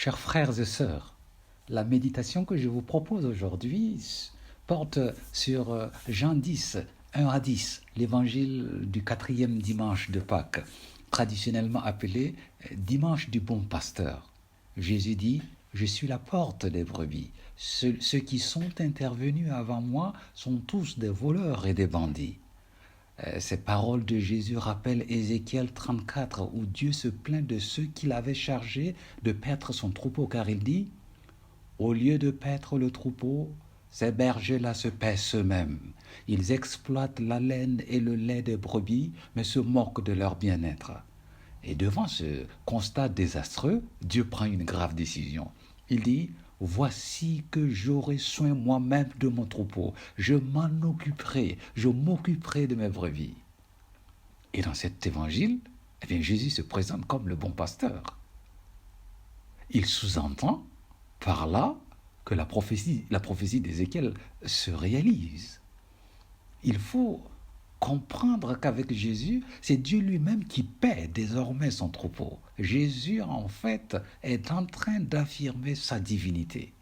Chers frères et sœurs, la méditation que je vous propose aujourd'hui porte sur Jean 10, 1 à 10, l'évangile du 4e dimanche de Pâques, traditionnellement appelé dimanche du bon pasteur. Jésus dit « Je suis la porte des brebis. Ceux qui sont intervenus avant moi sont tous des voleurs et des bandits. » Ces paroles de Jésus rappellent Ézéchiel 34 où Dieu se plaint de ceux qu'il avait chargés de paître son troupeau car il dit « Au lieu de paître le troupeau, ces bergers-là se paissent eux-mêmes. Ils exploitent la laine et le lait des brebis mais se moquent de leur bien-être. » Et devant ce constat désastreux, Dieu prend une grave décision. Il dit « Voici que j'aurai soin moi-même de mon troupeau. Je m'en occuperai, je m'occuperai de mes brebis. » Et dans cet évangile, Jésus se présente comme le bon pasteur. Il sous-entend par là que la prophétie d'Ézéchiel se réalise. Il faut comprendre qu'avec Jésus, c'est Dieu lui-même qui paie désormais son troupeau. Jésus, en fait, est en train d'affirmer sa divinité.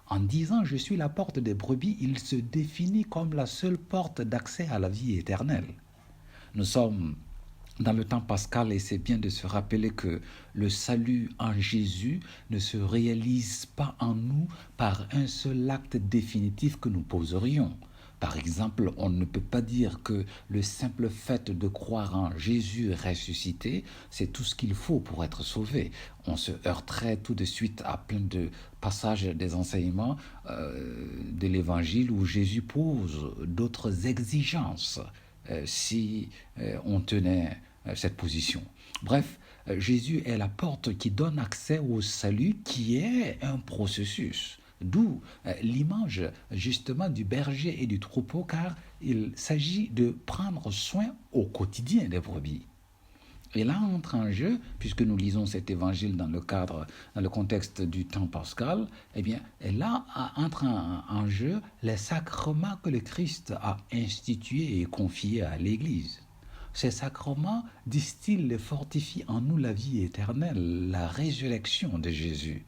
En disant « Je suis la porte des brebis », il se définit comme la seule porte d'accès à la vie éternelle. Nous sommes dans le temps pascal et c'est bien de se rappeler que le salut en Jésus ne se réalise pas en nous par un seul acte définitif que nous poserions. Par exemple, on ne peut pas dire que le simple fait de croire en Jésus ressuscité, c'est tout ce qu'il faut pour être sauvé. On se heurterait tout de suite à plein de passages des enseignements de l'Évangile où Jésus pose d'autres exigences si on tenait cette position. Bref, Jésus est la porte qui donne accès au salut qui est un processus. D'où l'image justement du berger et du troupeau, car il s'agit de prendre soin au quotidien des brebis. Et là entre en jeu, puisque nous lisons cet évangile dans le contexte du temps pascal, et là entre en jeu les sacrements que le Christ a institués et confiés à l'Église. Ces sacrements distillent et fortifient en nous la vie éternelle, la résurrection de Jésus.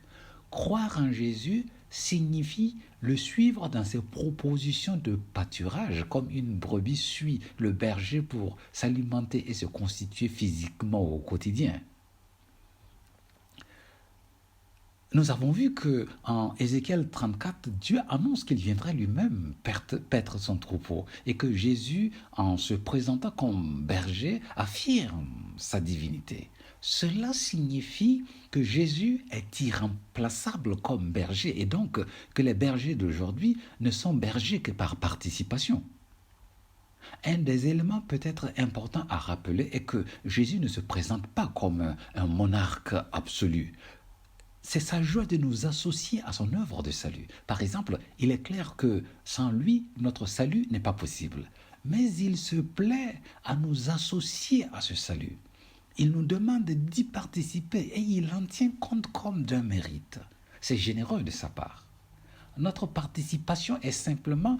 Croire en Jésus signifie le suivre dans ses propositions de pâturage, comme une brebis suit le berger pour s'alimenter et se constituer physiquement au quotidien. Nous avons vu qu'en Ézéchiel 34, Dieu annonce qu'il viendrait lui-même paître son troupeau et que Jésus, en se présentant comme berger, affirme sa divinité. Cela signifie que Jésus est irremplaçable comme berger et donc que les bergers d'aujourd'hui ne sont bergers que par participation. Un des éléments peut-être importants à rappeler est que Jésus ne se présente pas comme un monarque absolu. C'est sa joie de nous associer à son œuvre de salut. Par exemple, il est clair que sans lui, notre salut n'est pas possible. Mais il se plaît à nous associer à ce salut. Il nous demande d'y participer et il en tient compte comme d'un mérite. C'est généreux de sa part. Notre participation est simplement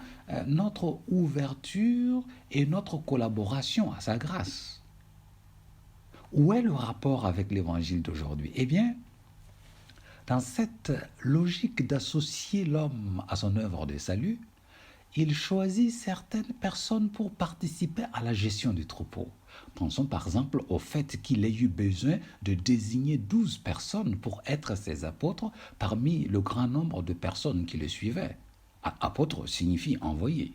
notre ouverture et notre collaboration à sa grâce. Où est le rapport avec l'évangile d'aujourd'hui ? Dans cette logique d'associer l'homme à son œuvre de salut, il choisit certaines personnes pour participer à la gestion du troupeau. Pensons par exemple au fait qu'il ait eu besoin de désigner 12 personnes pour être ses apôtres parmi le grand nombre de personnes qui le suivaient. Apôtre signifie envoyé.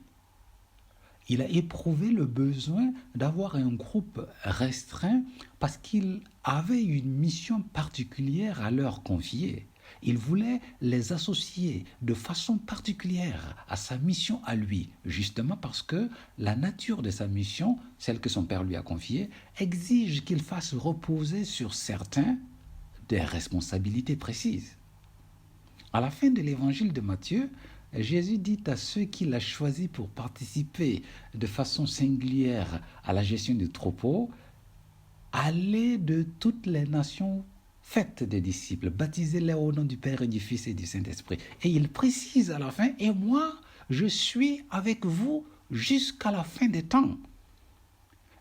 Il a éprouvé le besoin d'avoir un groupe restreint parce qu'il avait une mission particulière à leur confier. Il voulait les associer de façon particulière à sa mission à lui, justement parce que la nature de sa mission, celle que son père lui a confiée, exige qu'il fasse reposer sur certains des responsabilités précises. À la fin de l'évangile de Matthieu, Jésus dit à ceux qu'il a choisis pour participer de façon singulière à la gestion du troupeau, « Allez de toutes les nations, faites des disciples, baptisez-les au nom du Père et du Fils et du Saint-Esprit. » Et il précise à la fin, « Et moi, je suis avec vous jusqu'à la fin des temps. »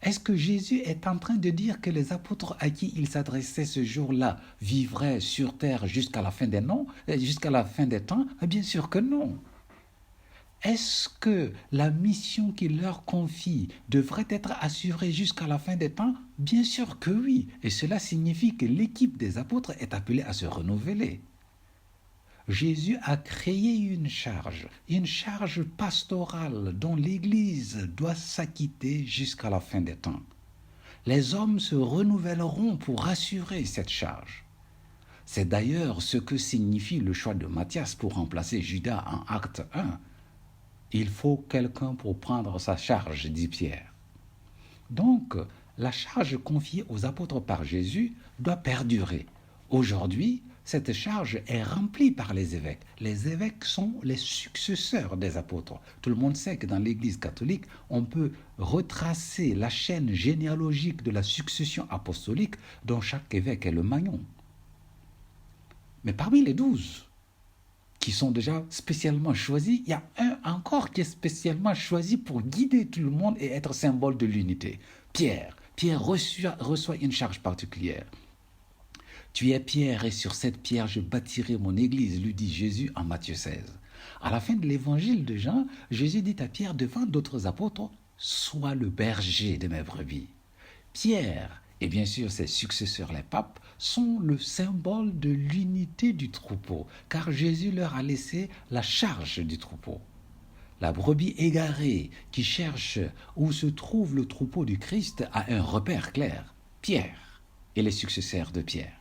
Est-ce que Jésus est en train de dire que les apôtres à qui il s'adressait ce jour-là vivraient sur terre jusqu'à la fin des noms, jusqu'à la fin des temps? Bien sûr que non. Est-ce que la mission qu'il leur confie devrait être assurée jusqu'à la fin des temps? Bien sûr que oui. Et cela signifie que l'équipe des apôtres est appelée à se renouveler. Jésus a créé une charge pastorale dont l'Église doit s'acquitter jusqu'à la fin des temps. Les hommes se renouvelleront pour assurer cette charge. C'est d'ailleurs ce que signifie le choix de Matthias pour remplacer Judas en Acte 1. Il faut quelqu'un pour prendre sa charge, dit Pierre. Donc, la charge confiée aux apôtres par Jésus doit perdurer. Aujourd'hui, cette charge est remplie par les évêques. Les évêques sont les successeurs des apôtres. Tout le monde sait que dans l'Église catholique, on peut retracer la chaîne généalogique de la succession apostolique dont chaque évêque est le maillon. Mais parmi les 12 qui sont déjà spécialement choisis, il y a un encore qui est spécialement choisi pour guider tout le monde et être symbole de l'unité. Pierre. Pierre reçoit une charge particulière. Tu es Pierre et sur cette pierre je bâtirai mon église, lui dit Jésus en Matthieu 16. À la fin de l'évangile de Jean, Jésus dit à Pierre devant d'autres apôtres, sois le berger de mes brebis. Pierre et bien sûr ses successeurs les papes sont le symbole de l'unité du troupeau, car Jésus leur a laissé la charge du troupeau. La brebis égarée qui cherche où se trouve le troupeau du Christ a un repère clair, Pierre et les successeurs de Pierre.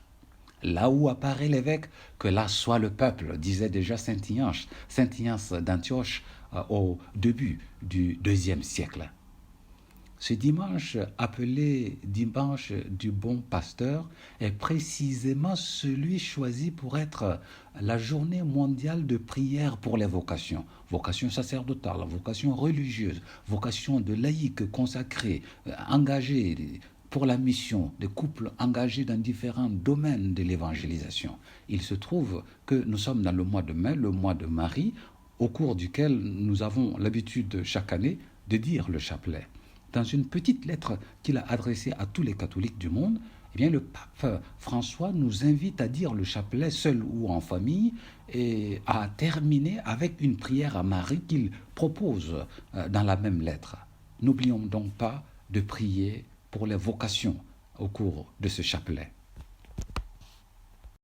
Là où apparaît l'évêque, que là soit le peuple, disait déjà Saint Ignace d'Antioche au début du IIe siècle. Ce dimanche, appelé dimanche du bon pasteur, est précisément celui choisi pour être la journée mondiale de prière pour les vocations. Vocation sacerdotale, vocation religieuse, vocation de laïcs consacrés, engagés pour la mission, des couples engagés dans différents domaines de l'évangélisation. Il se trouve que nous sommes dans le mois de mai, le mois de Marie, au cours duquel nous avons l'habitude chaque année de dire le chapelet. Dans une petite lettre qu'il a adressée à tous les catholiques du monde, eh bien, le pape François nous invite à dire le chapelet seul ou en famille et à terminer avec une prière à Marie qu'il propose dans la même lettre. N'oublions donc pas de prier pour les vocations au cours de ce chapelet.